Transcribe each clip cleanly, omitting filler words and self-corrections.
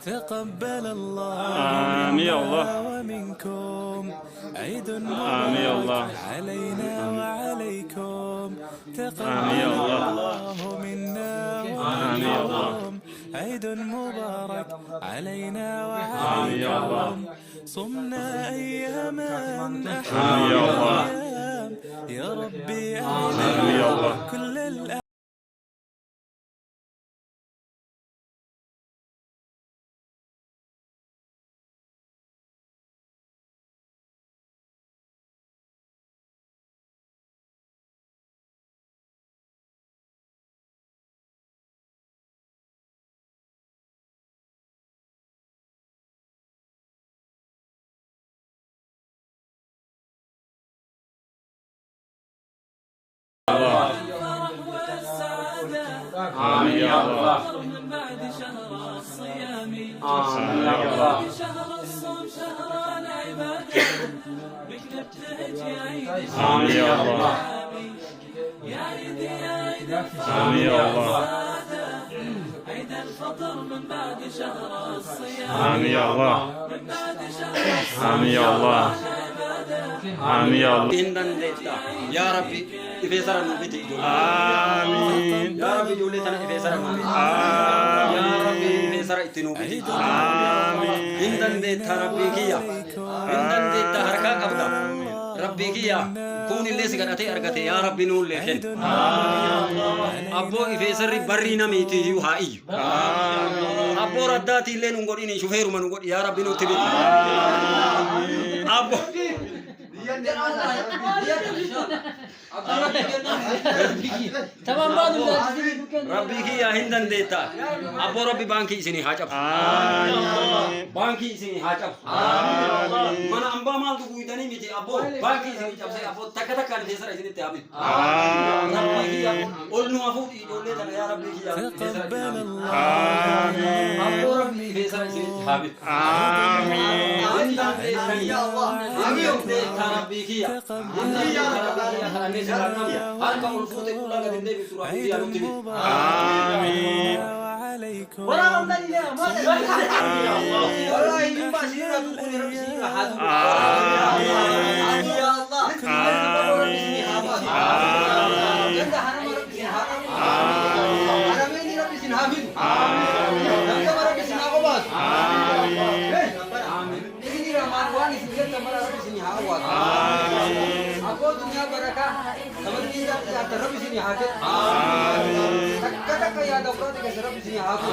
تقبل الله آمين يا الله. منا ومنكم. عيد آمين يا الله. مبارك علينا وعليكم. آمين يا تقبل الله. الله منا آمين يا الله. ومنكم. عيد مبارك علينا آمين يا الله. وعليكم. صمنا أياما آمين يا الله. أحلام يا ربي آمين يا الله. كل آمين يا الله. من بعد شهر الصيام آمين يا الله. شهر الصوم شهر العبادة بك نبتهج يا عيد آمين يا الله. يا عيد يا عيد آمين يا الله. عيد الفطر من بعد شهر الصيام آمين يا الله. من بعد شهر آمين يا الله. آمين يا الله. Indan deta ya Rabbi ifesara nu biti آمين. ya Rabbi jule tan ifesara nu آمين. ya Rabbi ifesara itinu biti آمين. indan deta Rabbi kiya indan deta harka qabda Rabbi kiya kun ille sigadate argate ya Rabbi nu leken abbo ifesari barri namiti yu hai abbo raddati ille nu godini shufeeru manu godi ya Rabbi nu tibi abbo تمام بعد Rabbi kiya hindan deta abbo Rabbi banki isini hajab آمين. banki isini hajab mana amba mal du guidani miti abbo banki isini jabse abbo takka takka ni desara isini te abi Rabbi kiya olnu afu di dole tan ya Rabbi kiya تقبل الله آمين. abbo Rabbi desara isini te abi آمين. hindan deta ya Allah amin deta Rabbi kiya hindan deta Rabbi kiya harane sirana harka ulfute kulaga dinde bi surah عيد kiya nutibi مبارك وعليكم. والله ما سيرا تقول رب سيرا حد آمين. يا الله آمين. جند حرم رب سيرا حرمين رب سيرا حافظ جند رب سيرا قباس آمين ini Ramadan ini kamar rab sini hawa aku dunia barakah kamar ini ya rab sini hadir kata kaya ada orang yang rab sini hadir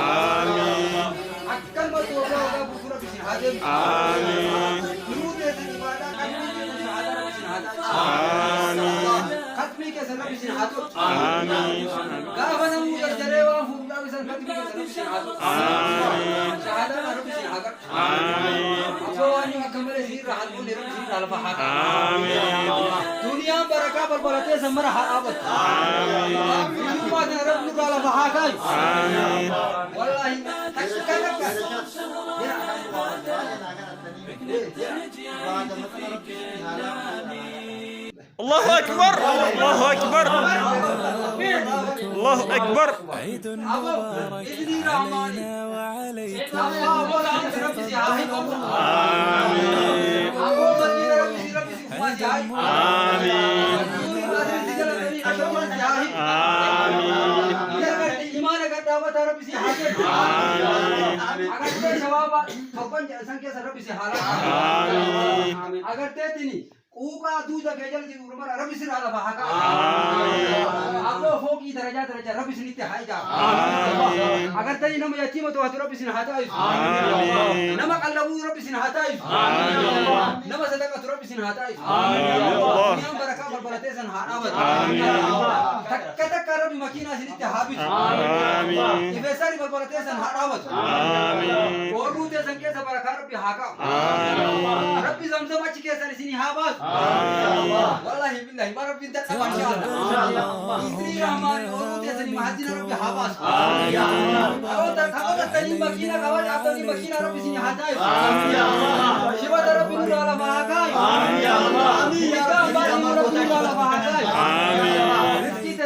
akan betul betul buku rab sini hadir dulu dia ibadah kan ini ada rab sini hadir khatmi ke rab sini hadir kapan mu jarewa hubda bisa khatmi ke rab sini hadir syahadat rab sini hadir Soalnya kembali sih rahat pun direm sih dalam bahasa. Dunia berkah berbalatnya semua hak abad. Cuma direm itu dalam bahasa. Wallahi takkan takkan. الله أكبر. الله أكبر. الله أكبر. عيد مبارك علينا وعليكم. agar tetini uka duja kejal ji urmar rabbi sir ala bahaka ago foki daraja daraja rabbi sir nitte haija agar tani nama yatima to hatu rabbi sir hatai nama kallabu rabbi sir hatai nama sadaqah rabbi sir hatai yang baraka barbalate san harabat takka takka rabbi makina sir nitte habit ibesari barbalate san harabat oru te sanke sa baraka rabbi haka rabbi zamzam achi ke sar sini habat wallahi billahi bara pinta sama insyaallah istri rahman oru te sini mahadina rabbi habas kalau tani makina kawan atau ni makina rabbi sini hatai shiva rabbi nur ala mahakai amin ya allah amin ya allah rabbi ala mahakai amin rezeki te